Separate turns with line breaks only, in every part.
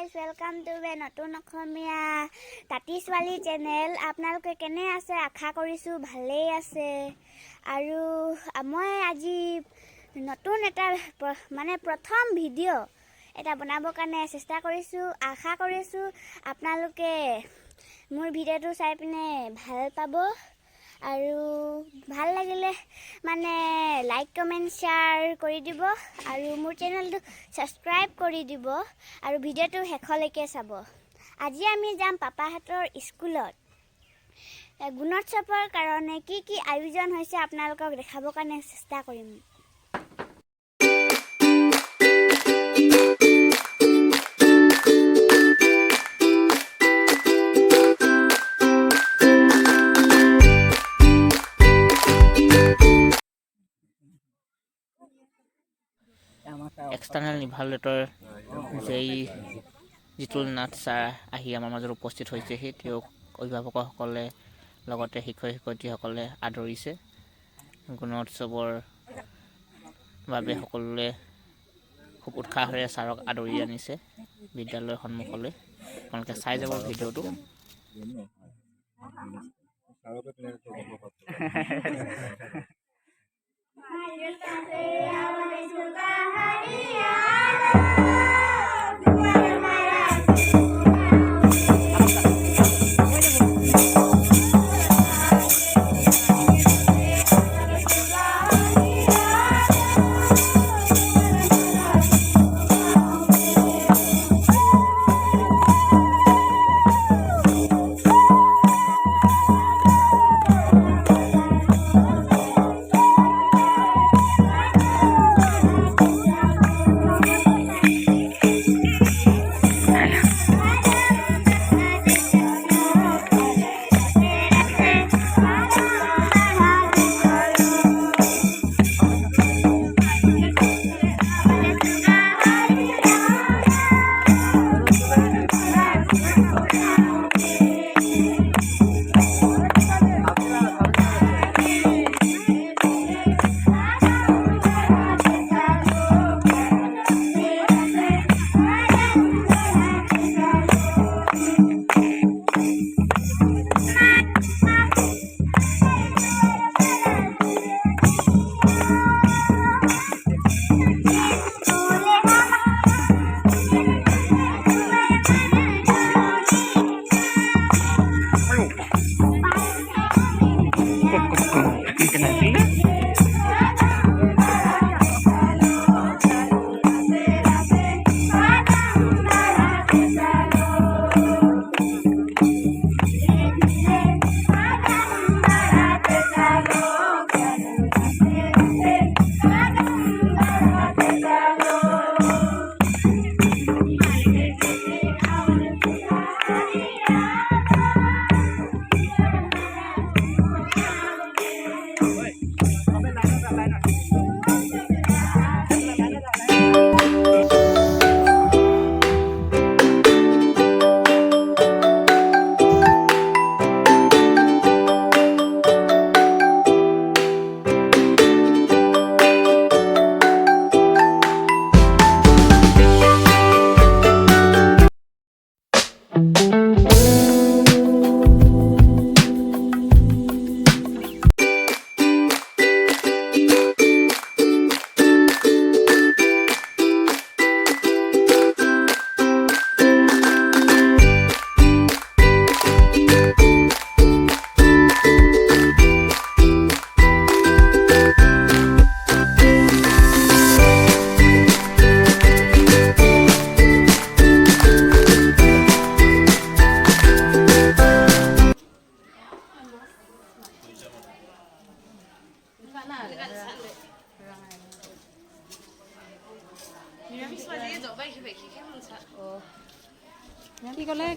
Guys welcome to বে নতুন অসমীয়া তাঁতি ছোৱালী চেনেল। আপোনালোকে কেনে আছে? আশা কৰিছোঁ ভালেই আছে। আৰু মই আজি নতুন এটা প্ৰথম ভিডিঅ' এটা বনাবৰ কাৰণে চেষ্টা কৰিছোঁ। আশা কৰিছোঁ আপোনালোকে মোৰ ভিডিঅ'টো চাই পিনে ভাল পাব আৰু ভাল লাগিলে লাইক কমেণ্ট শ্বেয়াৰ কৰি দিব আৰু মোৰ চেনেলটো ছাবস্ক্ৰাইব কৰি দিব আৰু ভিডিঅ'টো শেষলৈকে চাব। আজি আমি যাম পাপাহঁতৰ স্কুলত। গুণোৎসৱৰ কাৰণে কি কি আয়োজন হৈছে আপোনালোকক দেখাবৰ কাৰণে চেষ্টা কৰিম।
এক্সটাৰ্নেল ইভালুৱেটৰ জিতুল নাথ ছাৰ আহি আমাৰ মাজত উপস্থিত হৈছে। সেই তেওঁক অভিভাৱকসকলে লগতে শিক্ষক শিক্ষয়িত্ৰীসকলে আদৰিছে। গুণোৎসৱৰ বাবে সকলোৱে খুব উৎসাহেৰে ছাৰক আদৰি আনিছে বিদ্যালয়ৰ সন্মুখলৈ। আপোনালোকে চাই যাব ভিডিঅ'টো।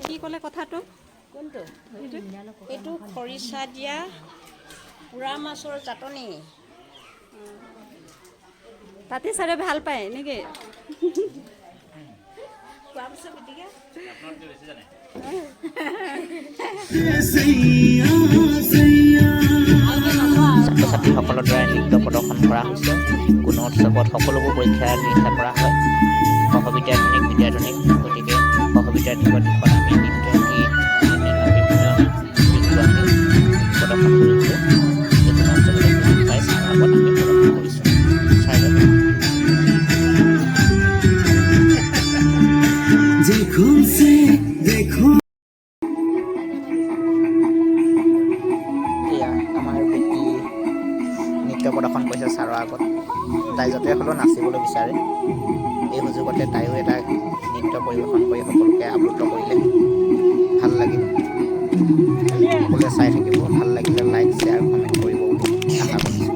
কি ক'লে কথাটো?
কোনটো? এইটো খৰিচা দিয়া পুৰা মাছৰ চাটনি।
তাতে ছাৰে ভাল পায় নেকি?
ছাত্ৰ ছাত্ৰীসকলৰ দ্বাৰা নৃত্য প্ৰদৰ্শন কৰা হৈছে। গুণোৎসৱত সকলোবোৰ পৰীক্ষা নিৰীক্ষা কৰা হয়। সহবিদ্যাধুনিক গতিকে হ'লেও নাচিবলৈ বিচাৰে। এই সুযোগতে তাইও এটা নৃত্য পৰিৱেশন কৰি সকলোকে আপ্লুত কৰিলে। ভাল লাগিল, সকলোৱে চাই থাকিব। ভাল লাগিলে লাইক শ্বেয়াৰ কমেণ্ট কৰিব বুলি আশা কৰিছোঁ।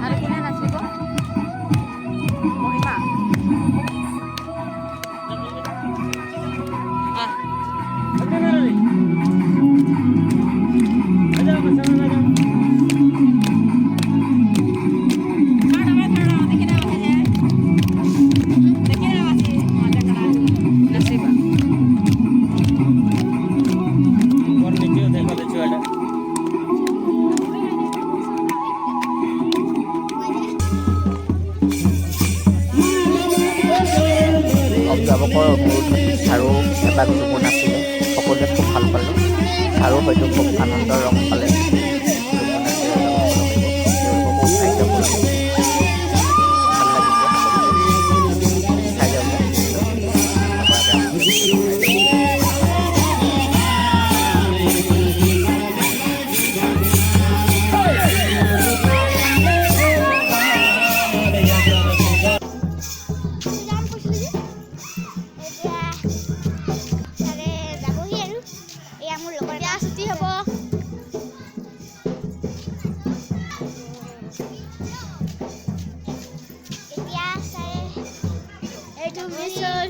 আৰু কোনে নাচিব? মহিমা। নাচিবা।
অভিভাৱকৰ অনুৰোধত আৰু এবাৰ গ্ৰুপো নাছিলে। সকলোৱে খুব ভাল পালে আৰু হয়তো খুব আনন্দ ৰং পালে। তেওঁলোককো উৎসাহিত কৰিলে। ভাল লাগিছে সকলোৱে। চাই যাওক।
মোৰ লগৰ বিয়া ছুটি হ'ব। এতিয়া চাই এইটো মিছ হ'ল।